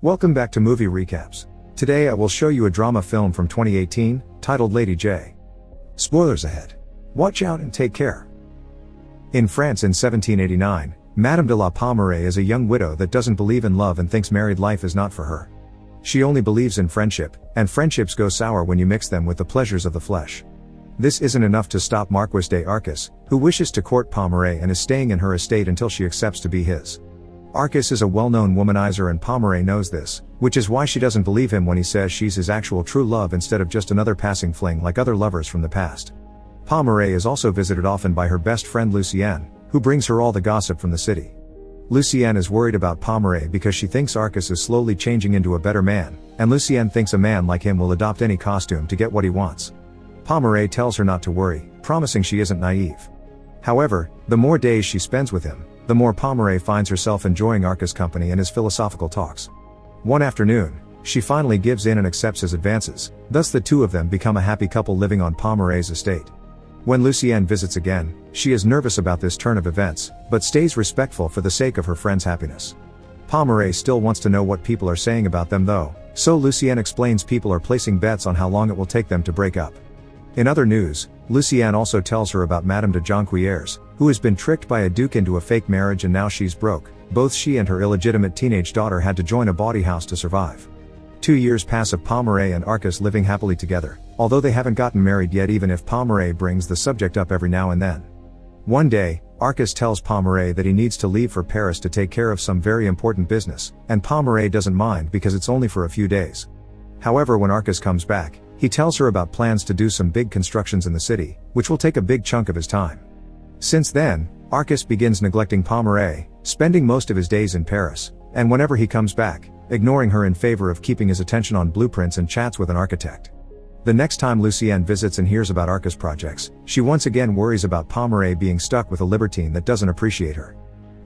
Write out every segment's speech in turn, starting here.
Welcome back to Movie Recaps. Today I will show you a drama film from 2018, titled Lady J. Spoilers ahead. Watch out and take care. In France in 1789, Madame de la Pommeraye is a young widow that doesn't believe in love and thinks married life is not for her. She only believes in friendship, and friendships go sour when you mix them with the pleasures of the flesh. This isn't enough to stop Marquis de Arcas, who wishes to court Pommeraye and is staying in her estate until she accepts to be his. Arcas is a well-known womanizer and Pommeraye knows this, which is why she doesn't believe him when he says she's his actual true love instead of just another passing fling like other lovers from the past. Pommeraye is also visited often by her best friend Lucienne, who brings her all the gossip from the city. Lucienne is worried about Pommeraye because she thinks Arcas is slowly changing into a better man, and Lucienne thinks a man like him will adopt any costume to get what he wants. Pommeraye tells her not to worry, promising she isn't naive. However, the more days she spends with him, the more Pommeraye finds herself enjoying Arcas' company and his philosophical talks. One afternoon, she finally gives in and accepts his advances, thus the two of them become a happy couple living on Pommeraye's estate. When Lucienne visits again, she is nervous about this turn of events, but stays respectful for the sake of her friend's happiness. Pommeraye still wants to know what people are saying about them though, so Lucienne explains people are placing bets on how long it will take them to break up. In other news, Lucienne also tells her about Madame de Jonquières, who has been tricked by a duke into a fake marriage and now she's broke. Both she and her illegitimate teenage daughter had to join a bawdy house to survive. 2 years pass of Pommeraye and Arcas living happily together, although they haven't gotten married yet even if Pommeraye brings the subject up every now and then. One day, Arcas tells Pommeraye that he needs to leave for Paris to take care of some very important business, and Pommeraye doesn't mind because it's only for a few days. However, when Arcas comes back, he tells her about plans to do some big constructions in the city, which will take a big chunk of his time. Since then, Arcas begins neglecting Pommeraye, spending most of his days in Paris, and whenever he comes back, ignoring her in favor of keeping his attention on blueprints and chats with an architect. The next time Lucienne visits and hears about Arcas' projects, she once again worries about Pommeraye being stuck with a libertine that doesn't appreciate her.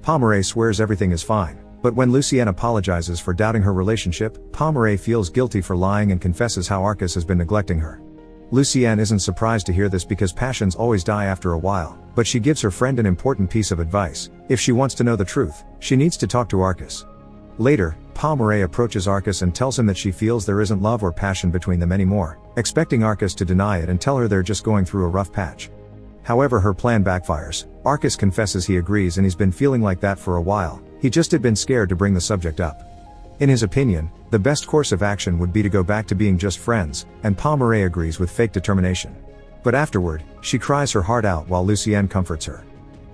Pommeraye swears everything is fine, but when Lucienne apologizes for doubting her relationship, Pommeraye feels guilty for lying and confesses how Arcas has been neglecting her. Lucienne isn't surprised to hear this because passions always die after a while, but she gives her friend an important piece of advice: if she wants to know the truth, she needs to talk to Arcas. Later, Pommeraye approaches Arcas and tells him that she feels there isn't love or passion between them anymore, expecting Arcas to deny it and tell her they're just going through a rough patch. However, her plan backfires. Arcas confesses he agrees and he's been feeling like that for a while, he just had been scared to bring the subject up. In his opinion, the best course of action would be to go back to being just friends, and Pommeraye agrees with fake determination. But afterward, she cries her heart out while Lucienne comforts her.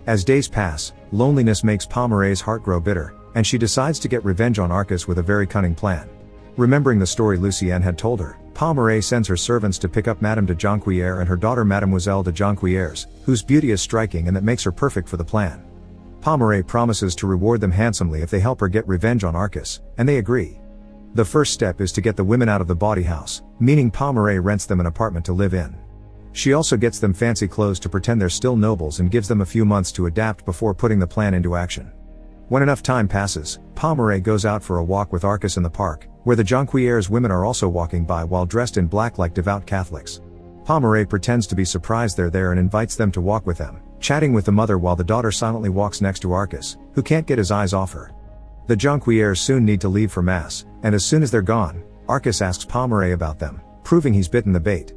As days pass, loneliness makes Pommeraye's heart grow bitter, and she decides to get revenge on Arcas with a very cunning plan. Remembering the story Lucienne had told her, Pommeraye sends her servants to pick up Madame de Jonquières and her daughter Mademoiselle de Jonquières, whose beauty is striking and that makes her perfect for the plan. Pommeraye promises to reward them handsomely if they help her get revenge on Arcas, and they agree. The first step is to get the women out of the bawdy house, meaning Pommeraye rents them an apartment to live in. She also gets them fancy clothes to pretend they're still nobles and gives them a few months to adapt before putting the plan into action. When enough time passes, Pommeraye goes out for a walk with Arcas in the park, where the Jonquières women are also walking by while dressed in black like devout Catholics. Pommeraye pretends to be surprised they're there and invites them to walk with them, chatting with the mother while the daughter silently walks next to Arcas, who can't get his eyes off her. The Jonquières soon need to leave for mass, and as soon as they're gone, Arcas asks Pommeraye about them, proving he's bitten the bait.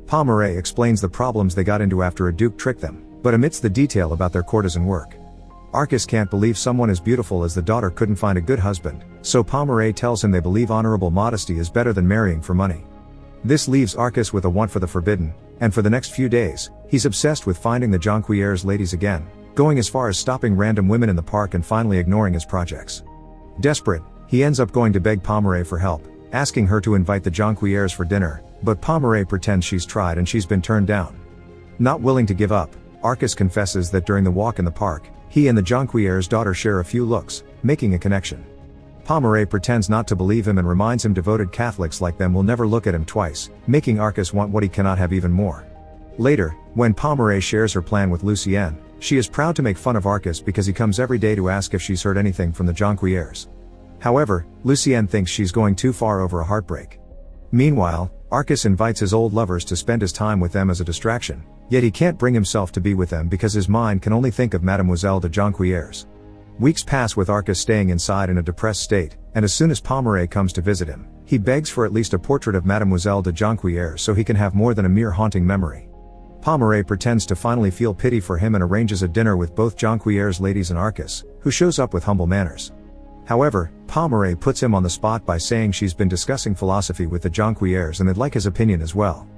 Pommeraye explains the problems they got into after a duke tricked them, but omits the detail about their courtesan work. Arcas can't believe someone as beautiful as the daughter couldn't find a good husband, so Pommeraye tells him they believe honorable modesty is better than marrying for money. This leaves Arcas with a want for the forbidden, and for the next few days, he's obsessed with finding the Jonquières ladies again, going as far as stopping random women in the park and finally ignoring his projects. Desperate, he ends up going to beg Pommeraye for help, asking her to invite the Jonquières for dinner, but Pommeraye pretends she's tried and she's been turned down. Not willing to give up, Arcas confesses that during the walk in the park, he and the Jonquières' daughter share a few looks, making a connection. Pommeraye pretends not to believe him and reminds him devoted Catholics like them will never look at him twice, making Arcas want what he cannot have even more. Later, when Pommeraye shares her plan with Lucienne, she is proud to make fun of Arcas because he comes every day to ask if she's heard anything from the Jonquières. However, Lucienne thinks she's going too far over a heartbreak. Meanwhile, Arcas invites his old lovers to spend his time with them as a distraction, yet he can't bring himself to be with them because his mind can only think of Mademoiselle de Jonquières. Weeks pass with Arcas staying inside in a depressed state, and as soon as Pommeret comes to visit him, he begs for at least a portrait of Mademoiselle de Jonquière so he can have more than a mere haunting memory. Pommeret pretends to finally feel pity for him and arranges a dinner with both Jonquière's ladies and Arcas, who shows up with humble manners. However, Pommeret puts him on the spot by saying she's been discussing philosophy with the Jonquières and they'd like his opinion as well.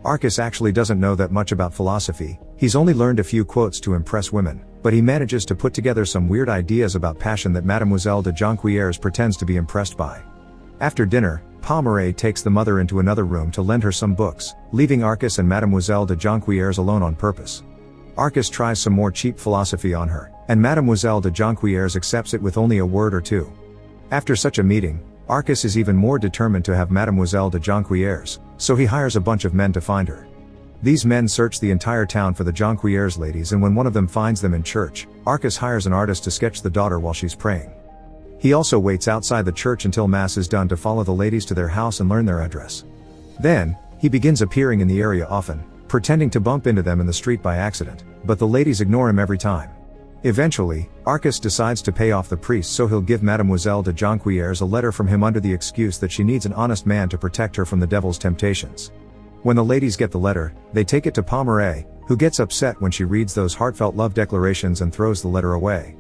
Arcas actually doesn't know that much about philosophy, he's only learned a few quotes to impress women, but he manages to put together some weird ideas about passion that Mademoiselle de Jonquière pretends to be impressed by. After dinner, Pommeret takes the mother into another room to lend her some books, leaving Arcas and Mademoiselle de Jonquière alone on purpose. Arcas tries some more cheap philosophy on her, and Mademoiselle de Jonquière accepts it with only a word or two. After such a meeting, Arcas is even more determined to have Mademoiselle de Jonquière, so he hires a bunch of men to find her. These men search the entire town for the Jonquière ladies, and when one of them finds them in church, Arcas hires an artist to sketch the daughter while she's praying. He also waits outside the church until mass is done to follow the ladies to their house and learn their address. Then, he begins appearing in the area often, pretending to bump into them in the street by accident, but the ladies ignore him every time. Eventually, Arcas decides to pay off the priest so he'll give Mademoiselle de Jonquière a letter from him under the excuse that she needs an honest man to protect her from the devil's temptations. When the ladies get the letter, they take it to Pommeret, who gets upset when she reads those heartfelt love declarations and throws the letter away.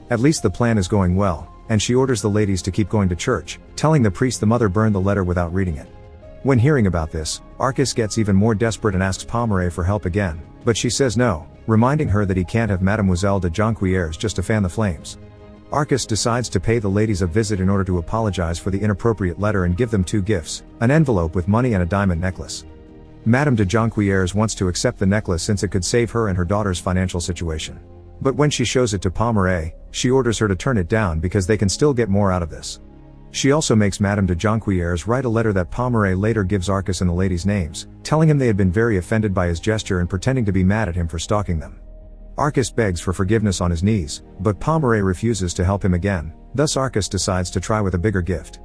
At least the plan is going well, and she orders the ladies to keep going to church, telling the priest the mother burned the letter without reading it. When hearing about this, Arcas gets even more desperate and asks Pommeret for help again, but she says no, reminding her that he can't have Mademoiselle de Jonquière just to fan the flames. Arcas decides to pay the ladies a visit in order to apologize for the inappropriate letter and give them two gifts, an envelope with money and a diamond necklace. Madame de Jonquière wants to accept the necklace since it could save her and her daughter's financial situation. But when she shows it to Pommeret, she orders her to turn it down because they can still get more out of this. She also makes Madame de Jonquière write a letter that Pommeret later gives Arcas and the ladies' names, telling him they had been very offended by his gesture and pretending to be mad at him for stalking them. Arcas begs for forgiveness on his knees, but Pommeret refuses to help him again, thus Arcas decides to try with a bigger gift.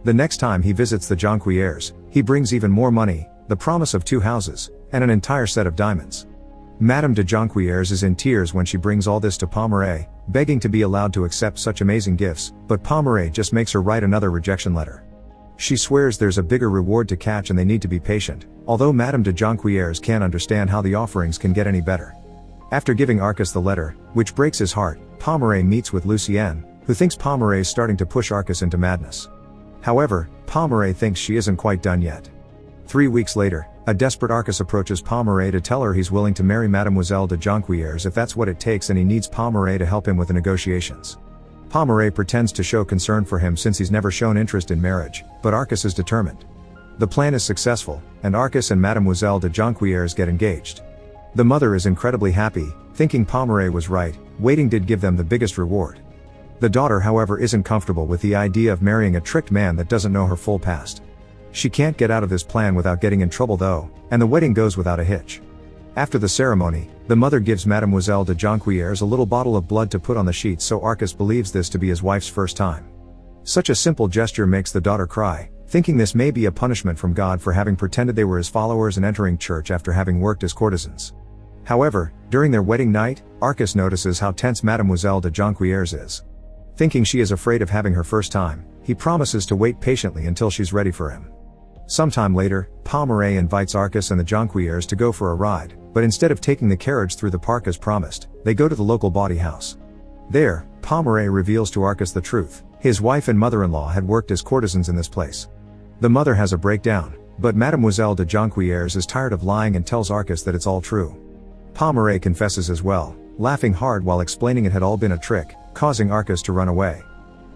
The next time he visits the Jonquières, he brings even more money, the promise of 2 houses, and an entire set of diamonds. Madame de Jonquière is in tears when she brings all this to Pommeret, begging to be allowed to accept such amazing gifts, but Pommeret just makes her write another rejection letter. She swears there's a bigger reward to catch and they need to be patient, although Madame de Jonquière can't understand how the offerings can get any better. After giving Arcas the letter, which breaks his heart, Pommeret meets with Lucienne, who thinks Pommeret is starting to push Arcas into madness. However, Pommeret thinks she isn't quite done yet. 3 weeks later, a desperate Arcas approaches Pommeret to tell her he's willing to marry Mademoiselle de Jonquière if that's what it takes, and he needs Pommeret to help him with the negotiations. Pommeret pretends to show concern for him since he's never shown interest in marriage, but Arcas is determined. The plan is successful, and Arcas and Mademoiselle de Jonquière get engaged. The mother is incredibly happy, thinking Pommeret was right, waiting did give them the biggest reward. The daughter, however, isn't comfortable with the idea of marrying a tricked man that doesn't know her full past. She can't get out of this plan without getting in trouble though, and the wedding goes without a hitch. After the ceremony, the mother gives Mademoiselle de Jonquière a little bottle of blood to put on the sheets, so Arcas believes this to be his wife's first time. Such a simple gesture makes the daughter cry, thinking this may be a punishment from God for having pretended they were his followers and entering church after having worked as courtesans. However, during their wedding night, Arcas notices how tense Mademoiselle de Jonquière is. Thinking she is afraid of having her first time, he promises to wait patiently until she's ready for him. Sometime later, Pommeret invites Arcas and the Jonquières to go for a ride, but instead of taking the carriage through the park as promised, they go to the local bawdy house. There, Pommeret reveals to Arcas the truth: his wife and mother-in-law had worked as courtesans in this place. The mother has a breakdown, but Mademoiselle de Jonquière is tired of lying and tells Arcas that it's all true. Pommeret confesses as well, laughing hard while explaining it had all been a trick, causing Arcas to run away.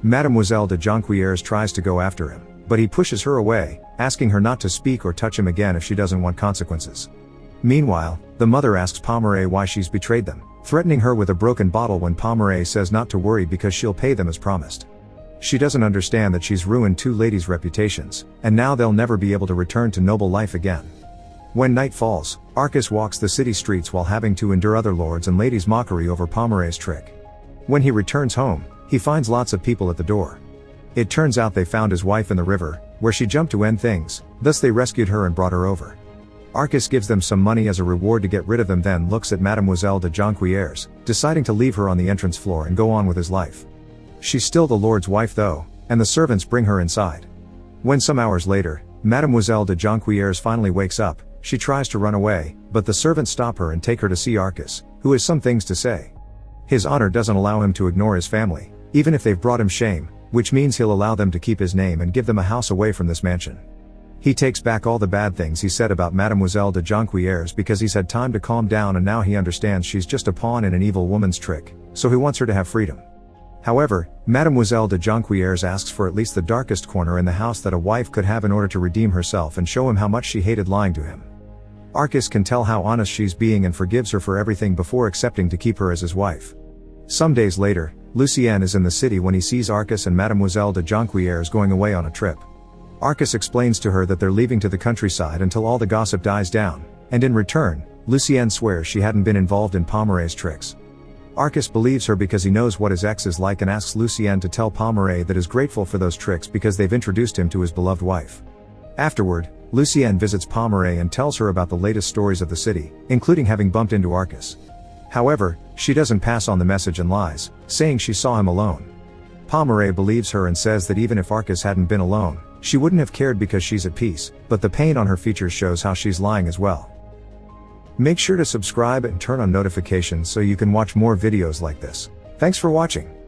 Mademoiselle de Jonquière tries to go after him, but he pushes her away, asking her not to speak or touch him again if she doesn't want consequences. Meanwhile, the mother asks Pommeret why she's betrayed them, threatening her with a broken bottle when Pommeret says not to worry because she'll pay them as promised. She doesn't understand that she's ruined 2 ladies' reputations, and now they'll never be able to return to noble life again. When night falls, Arcas walks the city streets while having to endure other lords' and ladies' mockery over Pommeret's trick. When he returns home, he finds lots of people at the door. It turns out they found his wife in the river, where she jumped to end things, thus they rescued her and brought her over. Arcas gives them some money as a reward to get rid of them, then looks at Mademoiselle de Jonquières, deciding to leave her on the entrance floor and go on with his life. She's still the Lord's wife though, and the servants bring her inside. When some hours later, Mademoiselle de Jonquières finally wakes up, she tries to run away, but the servants stop her and take her to see Arcas, who has some things to say. His honor doesn't allow him to ignore his family, even if they've brought him shame, which means he'll allow them to keep his name and give them a house away from this mansion. He takes back all the bad things he said about Mademoiselle de Jonquières because he's had time to calm down, and now he understands she's just a pawn in an evil woman's trick, so he wants her to have freedom. However, Mademoiselle de Jonquières asks for at least the darkest corner in the house that a wife could have in order to redeem herself and show him how much she hated lying to him. Arcas can tell how honest she's being and forgives her for everything before accepting to keep her as his wife. Some days later, Lucien is in the city when he sees Arcas and Mademoiselle de Jonquières going away on a trip. Arcas explains to her that they're leaving to the countryside until all the gossip dies down, and in return, Lucien swears she hadn't been involved in Pomeret's tricks. Arcas believes her because he knows what his ex is like and asks Lucien to tell Pomeret that is grateful for those tricks because they've introduced him to his beloved wife. Afterward, Lucien visits Pomeret and tells her about the latest stories of the city, including having bumped into Arcas. However, she doesn't pass on the message and lies, saying she saw him alone. Pomeret believes her and says that even if Arcas hadn't been alone, she wouldn't have cared because she's at peace, but the pain on her features shows how she's lying as well. Make sure to subscribe and turn on notifications so you can watch more videos like this. Thanks for watching.